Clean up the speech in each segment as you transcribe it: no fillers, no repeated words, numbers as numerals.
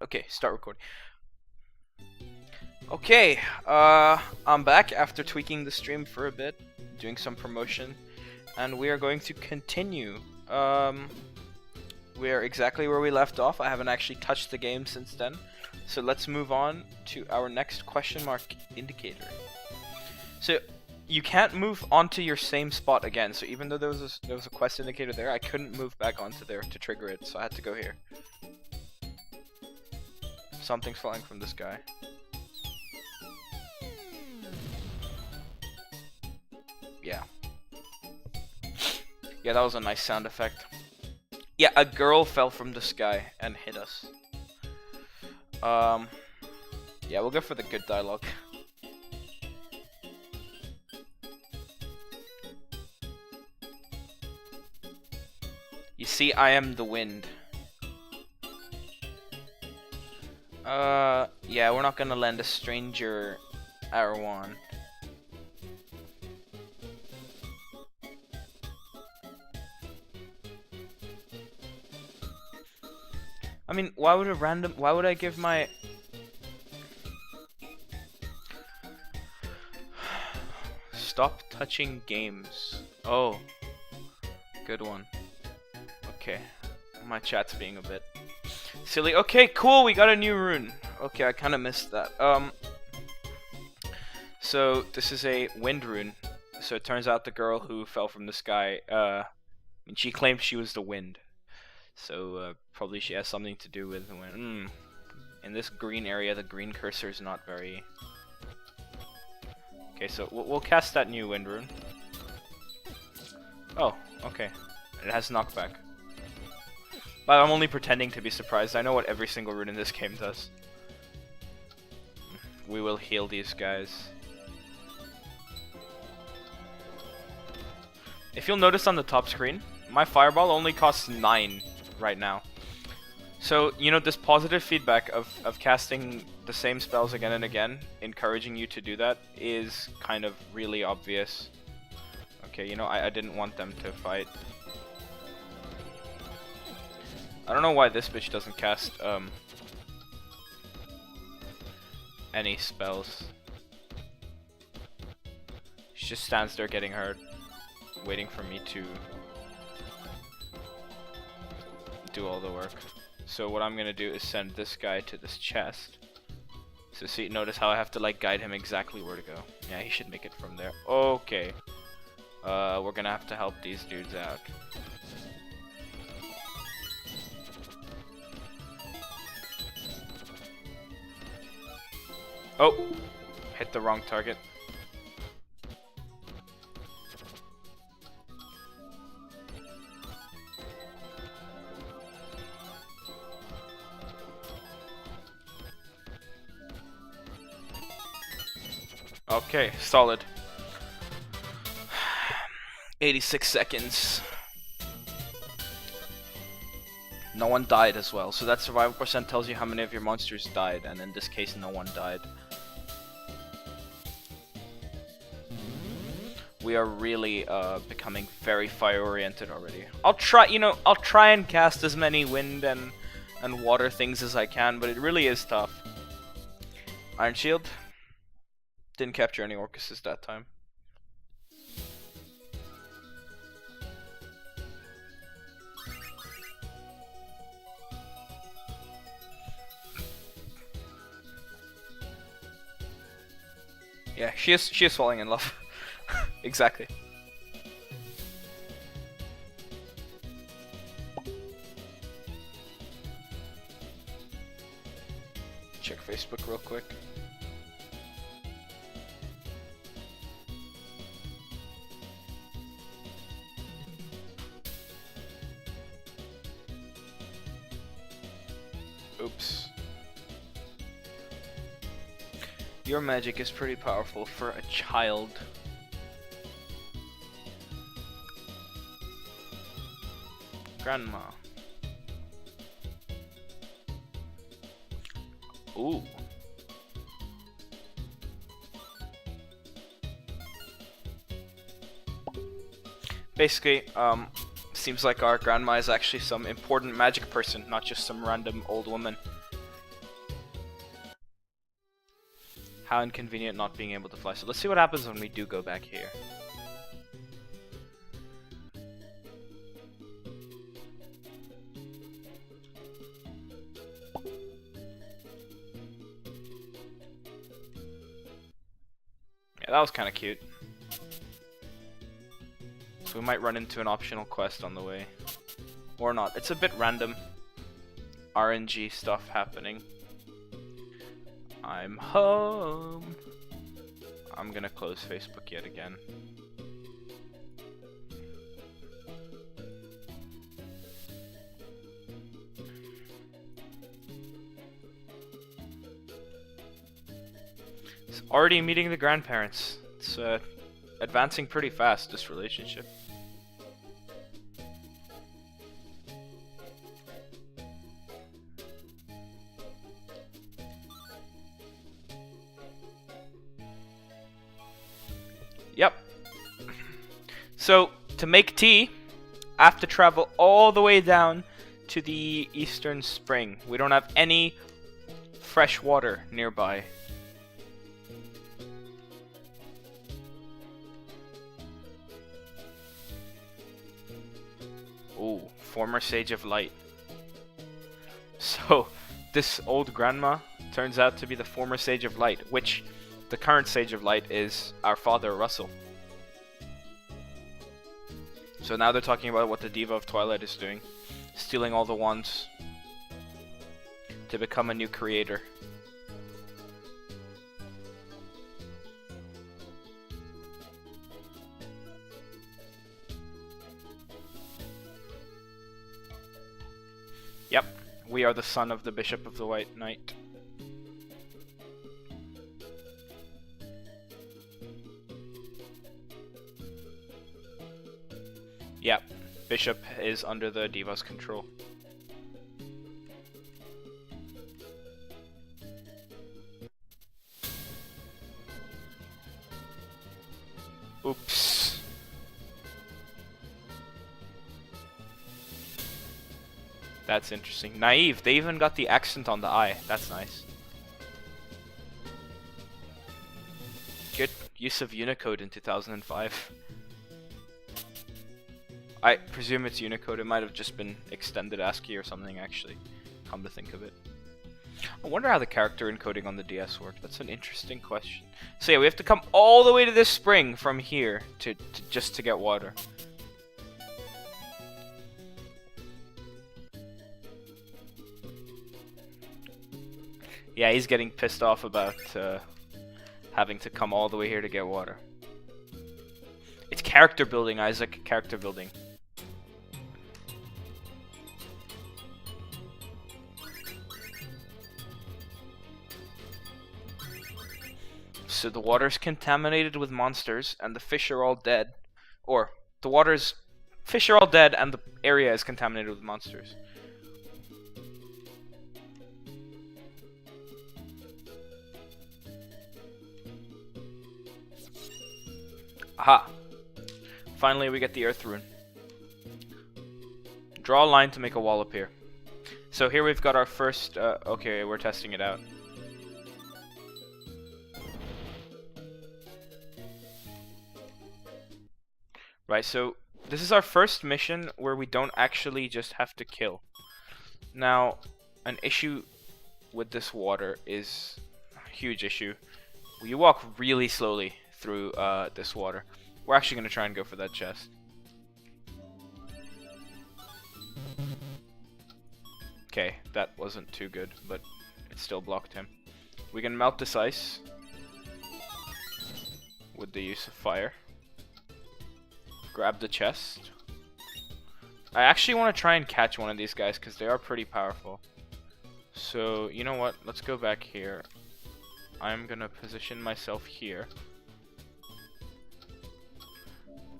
Okay, start recording. Okay, I'm back after tweaking the stream for a bit, doing some promotion, and we are going to continue. We are exactly where we left off. I haven't actually touched the game since then, so let's move on to our next question mark indicator. So you can't move onto your same spot again. So even though there was a quest indicator there, I couldn't move back onto there to trigger it. So I had to go here. Something's falling from the sky. Yeah. Yeah, that was a nice sound effect. Yeah, a girl fell from the sky and hit us. Yeah, we'll go for the good dialogue. You see, I am the wind. Yeah, we're not gonna lend a stranger our wand. I mean, why would I give my... Stop touching games. Oh. Good one. Okay. My chat's being a bit silly. Okay, cool, we got a new rune. Okay, I kinda missed that. So, this is a wind rune. So it turns out the girl who fell from the sky, she claimed she was the wind. So, probably she has something to do with when... in this green area, the green cursor is not very... Okay, so we'll cast that new wind rune. Oh, okay. It has knockback. But I'm only pretending to be surprised. I know what every single rune in this game does. We will heal these guys. If you'll notice on the top screen, my fireball only costs 9 right now. So, you know, this positive feedback of casting the same spells again and again, encouraging you to do that, is kind of really obvious. Okay, you know, I didn't want them to fight. I don't know why this bitch doesn't cast, any spells. She just stands there getting hurt, waiting for me to do all the work. So what I'm gonna do is send this guy to this chest. So see, notice how I have to like guide him exactly where to go. Yeah, he should make it from there. Okay. We're gonna have to help these dudes out. Oh! Hit the wrong target. Okay, solid. 86 seconds. No one died as well, so that survival percent tells you how many of your monsters died, and in this case no one died. We are really becoming very fire oriented already. I'll try and cast as many wind and water things as I can, but it really is tough. Iron Shield. Didn't capture any Orcuses that time. Yeah, she is falling in love. Exactly. Check Facebook real quick. Oops. Your magic is pretty powerful for a child. Grandma. Ooh. Basically, seems like our grandma is actually some important magic person, not just some random old woman. How inconvenient not being able to fly. So let's see what happens when we do go back here. Yeah, that was kind of cute. So we might run into an optional quest on the way. Or not. It's a bit random. RNG stuff happening. I'm home. I'm gonna close Facebook yet again. It's already meeting the grandparents. It's advancing pretty fast, this relationship. Yep. So, to make tea, I have to travel all the way down to the eastern spring. We don't have any fresh water nearby. Ooh, former Sage of Light. So, this old grandma turns out to be the former Sage of Light, which the current Sage of Light is our father, Russell. So now they're talking about what the Diva of Twilight is doing. Stealing all the wands to become a new creator. Yep, we are the son of the Bishop of the White Knight. Yep, Bishop is under the Diva's control. Oops. That's interesting. Naive, they even got the accent on the I. That's nice. Good use of Unicode in 2005. I presume it's Unicode. It might have just been extended ASCII or something, actually, come to think of it. I wonder how the character encoding on the DS worked. That's an interesting question. So yeah, we have to come all the way to this spring from here just to get water. Yeah, he's getting pissed off about having to come all the way here to get water. It's character building, Isaac. Character building. So the water's contaminated with monsters, and the fish are all dead. Or, fish are all dead, and the area is contaminated with monsters. Aha! Finally we get the Earth Rune. Draw a line to make a wall appear. So here we've got our first, okay, we're testing it out. Right, so this is our first mission where we don't actually just have to kill. Now, an issue with this water is a huge issue. You walk really slowly through this water. We're actually going to try and go for that chest. Okay, that wasn't too good, but it still blocked him. We can melt this ice with the use of fire. Grab the chest. I actually want to try and catch one of these guys because they are pretty powerful. So, you know what? Let's go back here. I'm going to position myself here.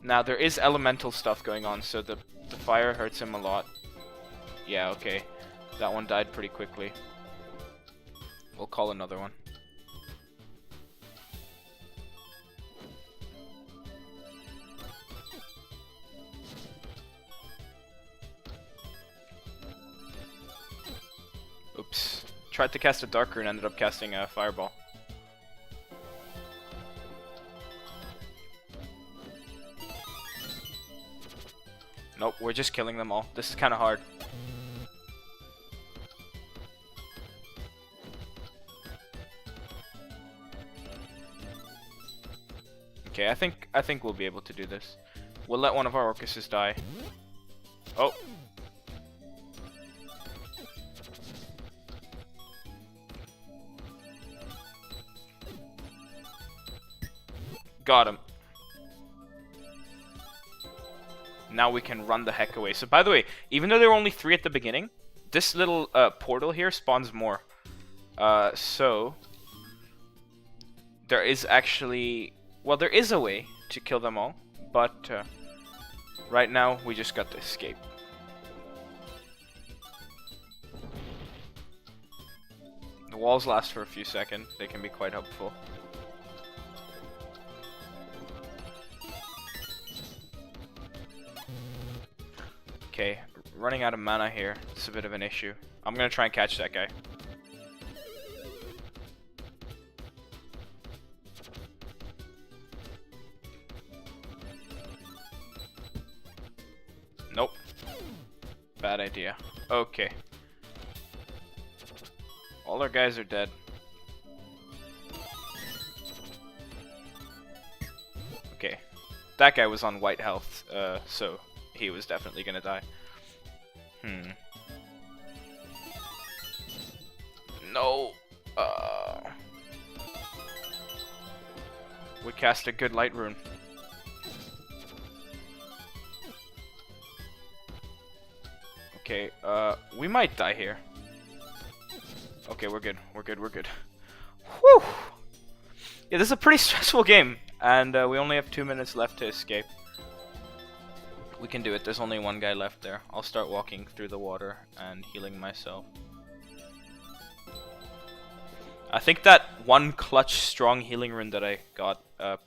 Now, there is elemental stuff going on, so the fire hurts him a lot. Yeah, okay. That one died pretty quickly. We'll call another one. Oops. Tried to cast a Dark Rune, ended up casting a Fireball. Nope, we're just killing them all. This is kind of hard. Okay, I think we'll be able to do this. We'll let one of our Orcuses die. Oh. Got him. Now we can run the heck away. So by the way, even though there were only 3 at the beginning, this little portal here spawns more. So there is actually, well, there is a way to kill them all, but right now we just got to escape. The walls last for a few seconds. They can be quite helpful. Okay, running out of mana here. It's a bit of an issue. I'm gonna try and catch that guy. Nope. Bad idea. Okay. All our guys are dead. Okay. That guy was on white health, so he was definitely gonna die. No. We cast a good light rune. Okay, we might die here. Okay, we're good. We're good. We're good. Whew! Yeah, this is a pretty stressful game, and we only have 2 minutes left to escape. We can do it. There's only one guy left there. I'll start walking through the water and healing myself. I think that one clutch strong healing rune that I got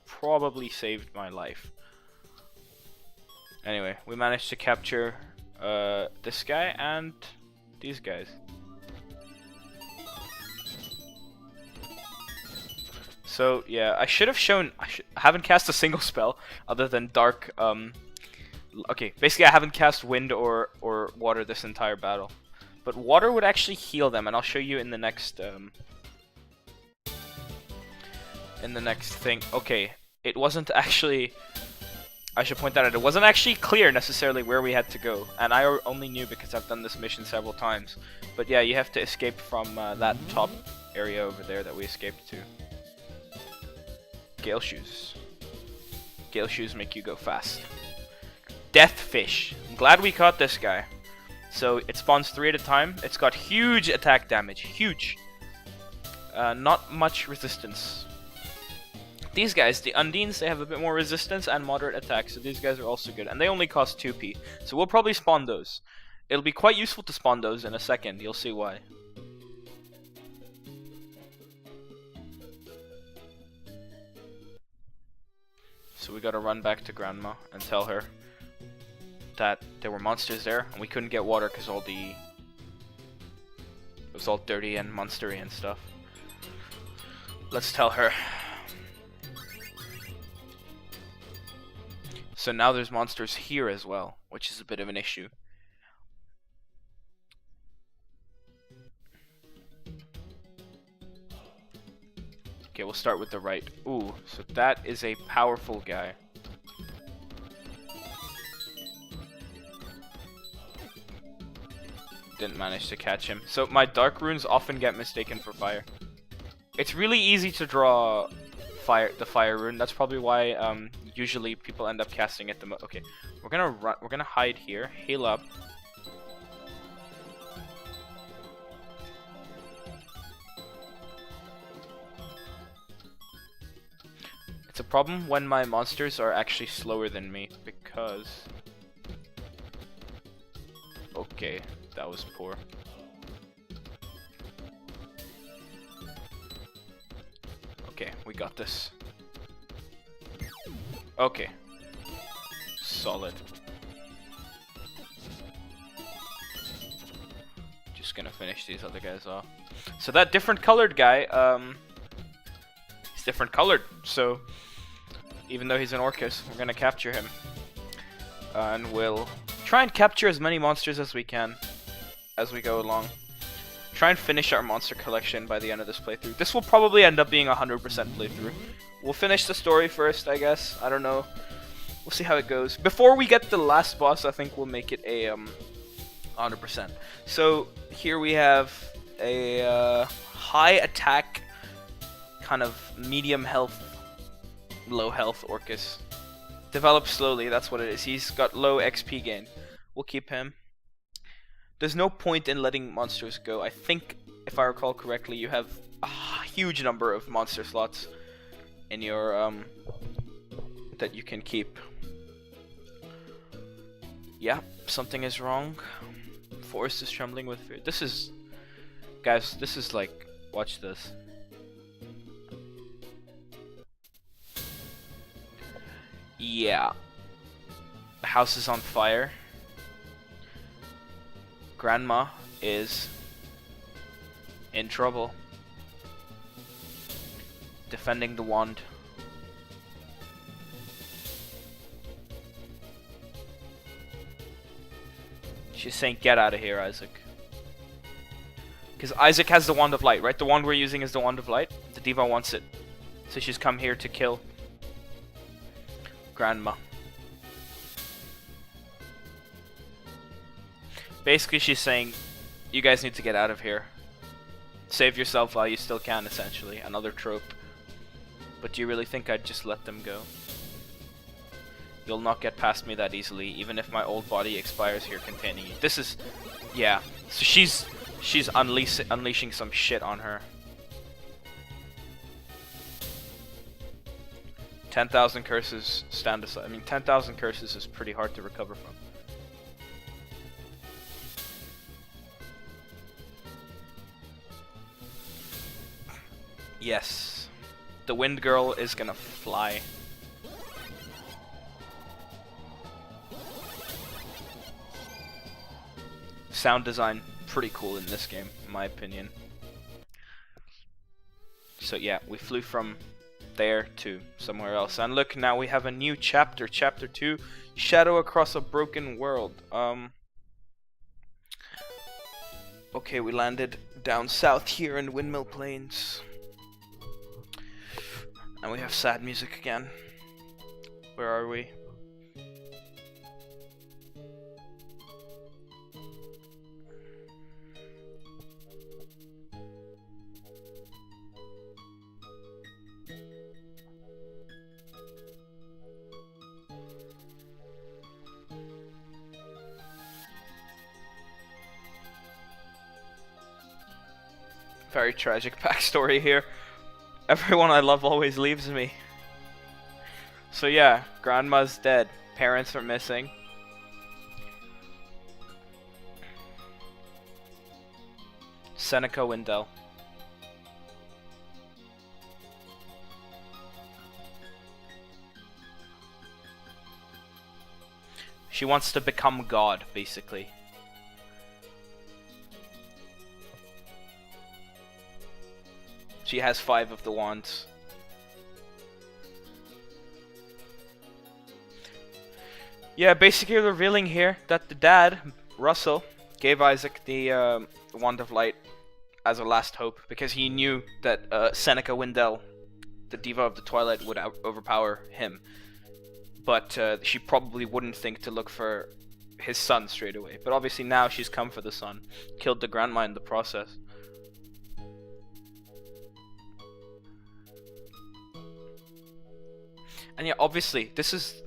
probably saved my life. Anyway, we managed to capture this guy and these guys. So yeah, I should have shown. I haven't cast a single spell other than dark. Okay, basically I haven't cast wind or water this entire battle, but water would actually heal them, and I'll show you in the next thing. Okay, it wasn't actually. I should point that out. It wasn't actually clear necessarily where we had to go, and I only knew because I've done this mission several times. But yeah, you have to escape from that top area over there that we escaped to. Gale shoes. Gale shoes make you go fast. Death fish. I'm glad we caught this guy. So it spawns 3 at a time. It's got huge attack damage. Huge. Not much resistance. These guys, the Undines, they have a bit more resistance and moderate attack, so these guys are also good. And they only cost 2p. So we'll probably spawn those. It'll be quite useful to spawn those in a second. You'll see why. So we gotta run back to Grandma and tell her that there were monsters there, and we couldn't get water because it was all dirty and monstery and stuff. Let's tell her. So now there's monsters here as well, which is a bit of an issue. Okay, we'll start with the right. Ooh, so that is a powerful guy. Didn't manage to catch him. So my dark runes often get mistaken for fire. It's really easy to draw the fire rune. That's probably why usually people end up casting it the most. Okay, we're gonna run. We're gonna hide here. Heal up. It's a problem when my monsters are actually slower than me because. Okay, that was poor. Okay, we got this. Okay. Solid. Just gonna finish these other guys off. So that different colored guy, he's different colored, so even though he's an Orcus, we're gonna capture him. And we'll try and capture as many monsters as we can as we go along. Try and finish our monster collection by the end of this playthrough. This will probably end up being a 100% playthrough. We'll finish the story first, I guess. I don't know. We'll see how it goes. Before we get the last boss, I think we'll make it a 100%. So here we have a high attack, kind of medium health, low health Orcus. Develops slowly, that's what it is. He's got low XP gain. We'll keep him. There's no point in letting monsters go. I think, if I recall correctly, you have a huge number of monster slots in your that you can keep. Yeah, something is wrong. Forest is trembling with fear. This is, guys, this is like, watch this. Yeah. The house is on fire. Grandma is in trouble. Defending the wand. She's saying, get out of here, Isaac. Because Isaac has the Wand of Light, right? The wand we're using is the Wand of Light. The Diva wants it. So she's come here to kill Grandma. Basically, she's saying, you guys need to get out of here. Save yourself while you still can, essentially. Another trope. But do you really think I'd just let them go? You'll not get past me that easily, even if my old body expires here containing you. This is... yeah. So she's unleashing some shit on her. 10,000 curses stand aside. I mean, 10,000 curses is pretty hard to recover from. Yes. The Wind Girl is gonna fly. Sound design, pretty cool in this game, in my opinion. So yeah, we flew from there to somewhere else. And look, now we have a new chapter, chapter 2, Shadow Across a Broken World. Okay, we landed down south here in Windmill Plains. And we have sad music again. Where are we? Very tragic backstory here. Everyone I love always leaves me. So yeah, Grandma's dead. Parents are missing. Seneca Windell. She wants to become God, basically. She has 5 of the wands. Yeah, basically revealing here that the dad, Russell, gave Isaac the Wand of Light as a last hope because he knew that Seneca Windell, the Diva of the Twilight, would overpower him. But she probably wouldn't think to look for his son straight away. But obviously now she's come for the son. Killed the grandma in the process. And yeah, obviously, this is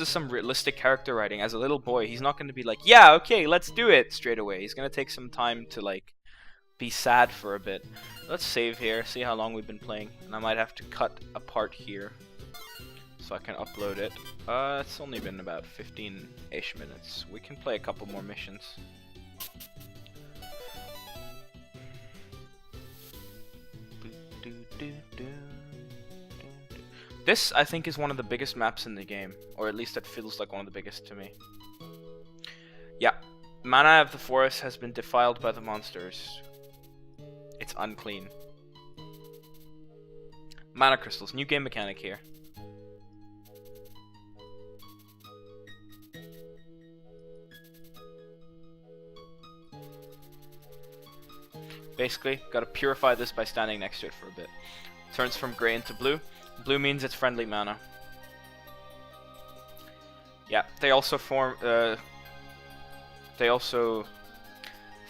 some realistic character writing. As a little boy, he's not going to be like, yeah, okay, let's do it straight away. He's going to take some time to, like, be sad for a bit. Let's save here, see how long we've been playing. And I might have to cut a part here so I can upload it. It's only been about 15-ish minutes. We can play a couple more missions. This, I think, is one of the biggest maps in the game, or at least it feels like one of the biggest to me. Yeah, mana of the forest has been defiled by the monsters. It's unclean. Mana crystals, new game mechanic here. Basically, gotta purify this by standing next to it for a bit. Turns from gray into blue. Blue means it's friendly mana. Yeah, they also they also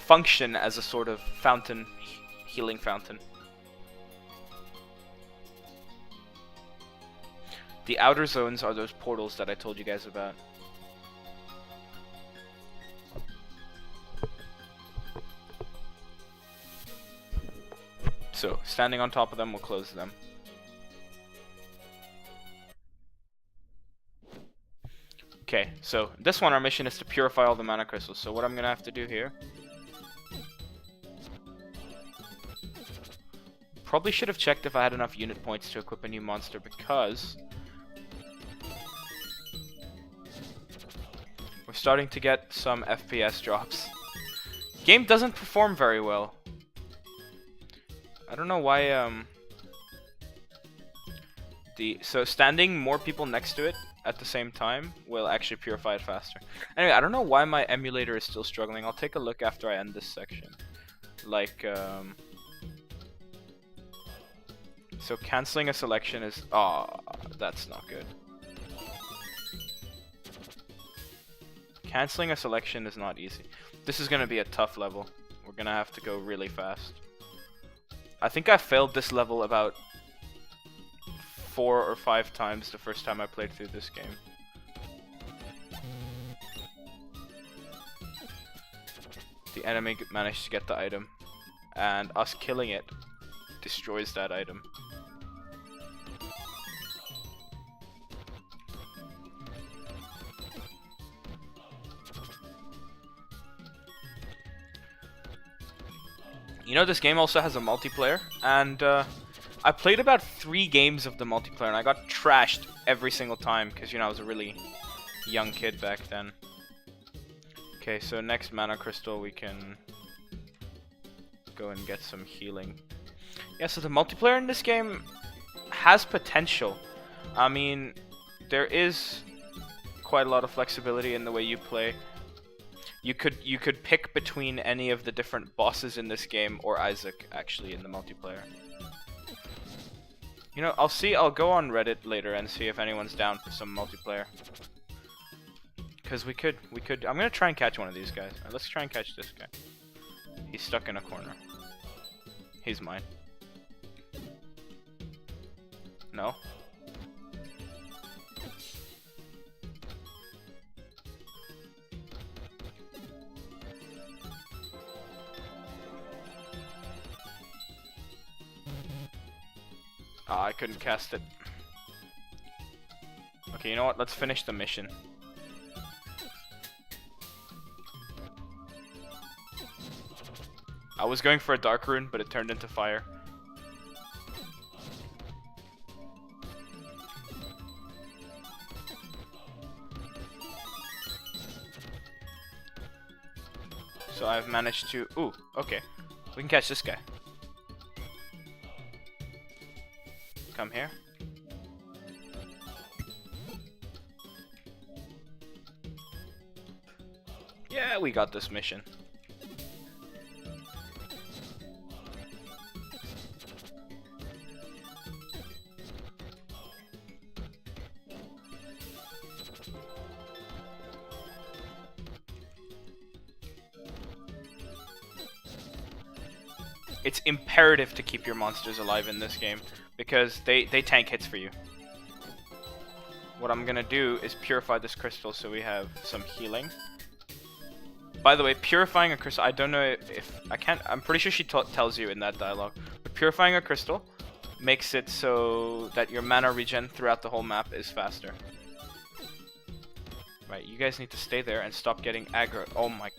function as a sort of fountain, healing fountain. The outer zones are those portals that I told you guys about. So, standing on top of them will close them. Okay, so this one, our mission is to purify all the mana crystals. So what I'm gonna have to do here... Probably should have checked if I had enough unit points to equip a new monster, because... we're starting to get some FPS drops. Game doesn't perform very well. I don't know why, so standing more people next to it at the same time will actually purify it faster. Anyway, I don't know why my emulator is still struggling. I'll take a look after I end this section. Like, so canceling a selection is... that's not good. Canceling a selection is not easy. This is gonna be a tough level. We're gonna have to go really fast. I think I failed this level about 4 or 5 times the first time I played through this game. The enemy managed to get the item, and us killing it destroys that item. You know, this game also has a multiplayer, and I played about 3 games of the multiplayer, and I got trashed every single time, because, you know, I was a really young kid back then. Okay, so next mana crystal, we can go and get some healing. Yeah, so the multiplayer in this game has potential. I mean, there is quite a lot of flexibility in the way you play. You could pick between any of the different bosses in this game, or Isaac, actually, in the multiplayer. You know, I'll go on Reddit later and see if anyone's down for some multiplayer. Because we could, I'm gonna try and catch one of these guys. Alright, let's try and catch this guy. He's stuck in a corner. He's mine. No? I couldn't cast it. Okay, you know what? Let's finish the mission. I was going for a dark rune, but it turned into fire. So I've managed to... Ooh, okay. We can catch this guy. Come here. Yeah, we got this mission. It's imperative to keep your monsters alive in this game, because they tank hits for you. What I'm gonna do is purify this crystal so we have some healing. By the way, purifying a crystal, I don't know if I can't, I'm pretty sure she tells you in that dialogue, but purifying a crystal makes it so that your mana regen throughout the whole map is faster. Right, you guys need to stay there and stop getting aggro. Oh my...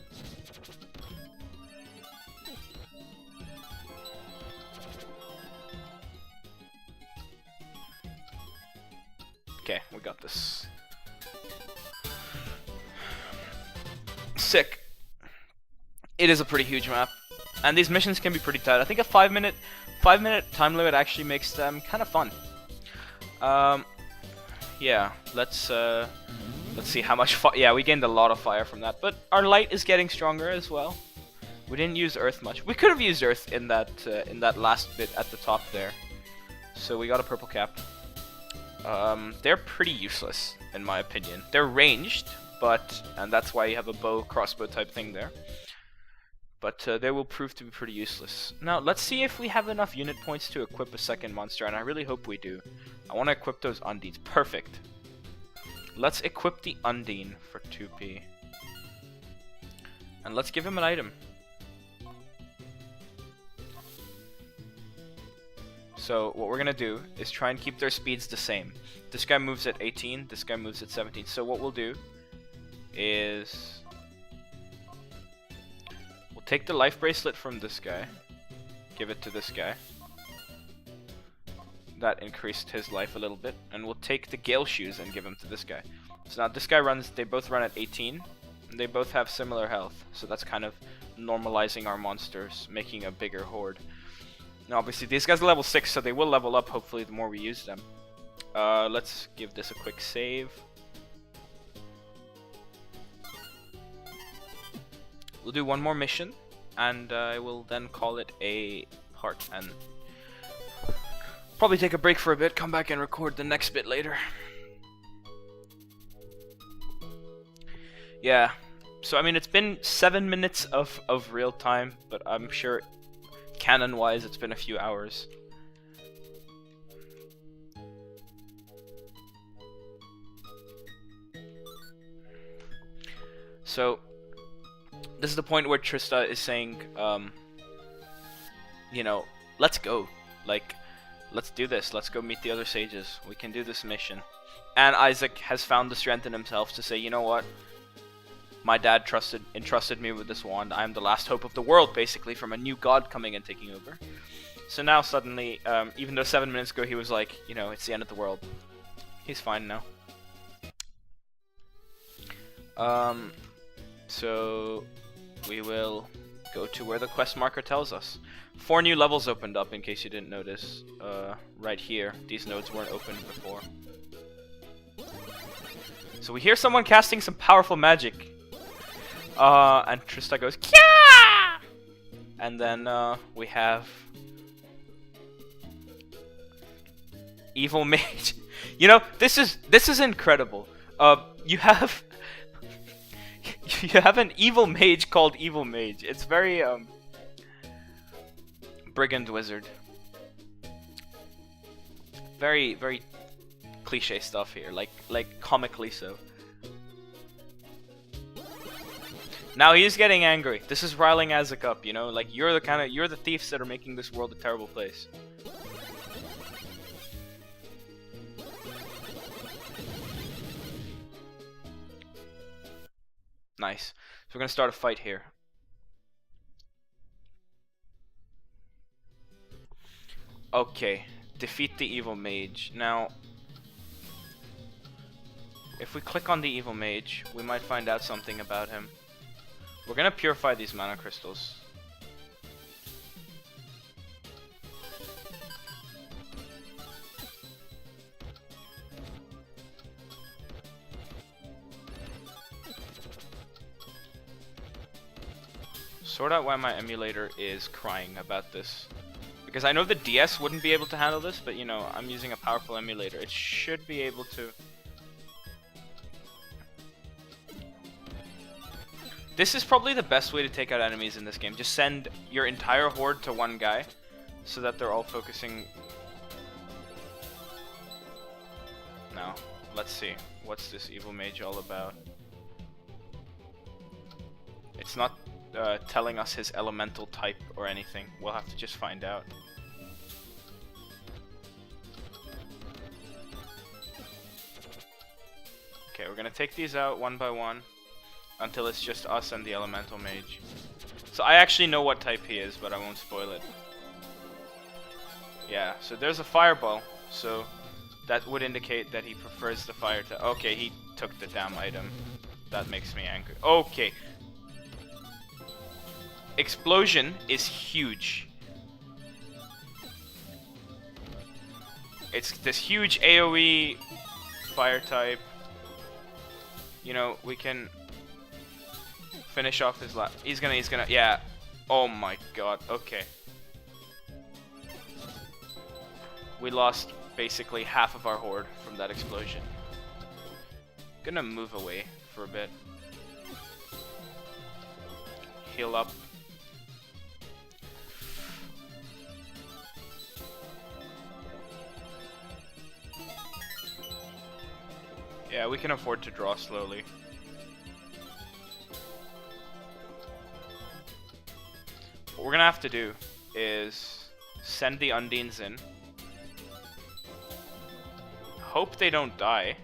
Okay, we got this. Sick. It is a pretty huge map, and these missions can be pretty tight. I think a 5-minute time limit actually makes them kind of fun. Yeah, let's see how much fire. Yeah, we gained a lot of fire from that, but our light is getting stronger as well. We didn't use Earth much. We could have used Earth in that last bit at the top there. So we got a purple cap. They're pretty useless in my opinion. They're ranged, and that's why you have a bow crossbow type thing there. But they will prove to be pretty useless. Now let's see if we have enough unit points to equip a second monster, and I really hope we do. I want to equip those Undines. Perfect. Let's equip the Undine for 2p. And let's give him an item. So what we're gonna do is try and keep their speeds the same. This guy moves at 18, this guy moves at 17. So what we'll do is we'll take the life bracelet from this guy, give it to this guy. That increased his life a little bit, and we'll take the Gale Shoes and give them to this guy. So now this guy runs, they both run at 18, and they both have similar health. So that's kind of normalizing our monsters, making a bigger horde. Now obviously these guys are level 6, so they will level up hopefully the more we use them. Let's give this a quick save. We'll do one more mission, and I will then call it a part, and probably take a break for a bit, come back and record the next bit later. Yeah, so I mean it's been 7 minutes of real time, but I'm sure canon-wise, it's been a few hours. So, this is the point where Trista is saying, you know, let's go. Like, let's do this. Let's go meet the other sages. We can do this mission. And Isaac has found the strength in himself to say, you know what? My dad entrusted me with this wand. I am the last hope of the world, basically, from a new god coming and taking over. So now suddenly, even though 7 minutes ago he was like, you know, it's the end of the world, he's fine now. So we will go to where the quest marker tells us. 4 new levels opened up, in case you didn't notice, right here. These nodes weren't opened before. So we hear someone casting some powerful magic. And Trista goes, Kya! And then we have Evil Mage. You know, this is incredible. You have an evil mage called Evil Mage. It's very brigand wizard. Very cliche stuff here, like comically so. Now he's getting angry. This is riling Isaac up, you know? Like, you're the thieves that are making this world a terrible place. Nice. So we're gonna start a fight here. Okay. Defeat the evil mage. Now, if we click on the evil mage, we might find out something about him. We're gonna purify these mana crystals. Sort out why my emulator is crying about this. Because I know the DS wouldn't be able to handle this, but you know, I'm using a powerful emulator. It should be able to. This is probably the best way to take out enemies in this game. Just send your entire horde to one guy, so that they're all focusing. Now, let's see. What's this evil mage all about? It's not telling us his elemental type or anything. We'll have to just find out. Okay, we're gonna take these out one by one until it's just us and the elemental mage. So I actually know what type he is, but I won't spoil it. Yeah, so there's a fireball, so that would indicate that he prefers the fire to. Okay, he took the damn item. That makes me angry. Okay. Explosion is huge. It's this huge AoE fire type. You know, we can finish off his last. He's gonna, yeah. Oh my god, okay. We lost basically half of our horde from that explosion. Gonna move away for a bit. Heal up. Yeah, we can afford to draw slowly. What we're gonna have to do is send the Undines in. Hope they don't die.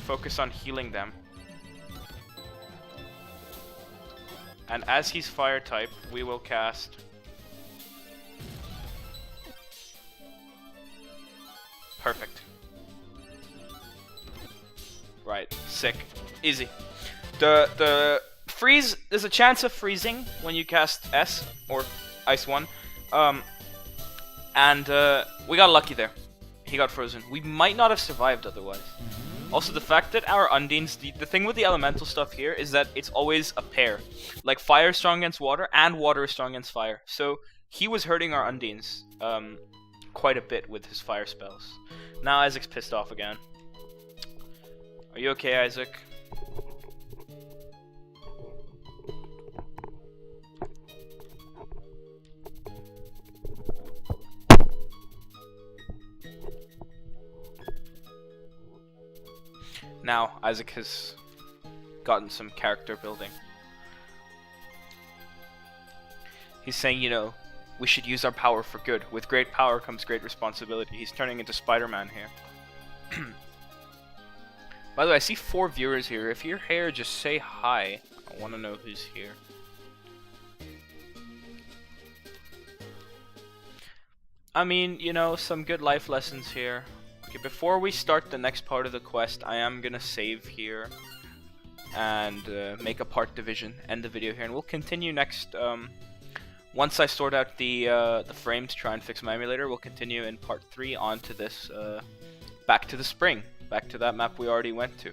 Focus on healing them. And as he's fire type, we will cast perfect. Right, sick. Easy. The freeze, there's a chance of freezing when you cast S or Ice 1. And we got lucky there. He got frozen. We might not have survived otherwise. Also, the fact that our Undines, the thing with the elemental stuff here is that it's always a pair. Like, fire is strong against water, and water is strong against fire. So, he was hurting our Undines quite a bit with his fire spells. Now Isaac's pissed off again. Are you okay, Isaac? Now, Isaac has gotten some character building. He's saying, you know, we should use our power for good. With great power comes great responsibility. He's turning into Spider-Man here. By the way, I see 4 viewers here. If you're here, just say hi. I want to know who's here. I mean, you know, some good life lessons here. Okay, before we start the next part of the quest, I am gonna save here and make a part division, end the video here, and we'll continue next. Once I sort out the frame to try and fix my emulator, we'll continue in part 3 onto this back to the spring, back to that map we already went to.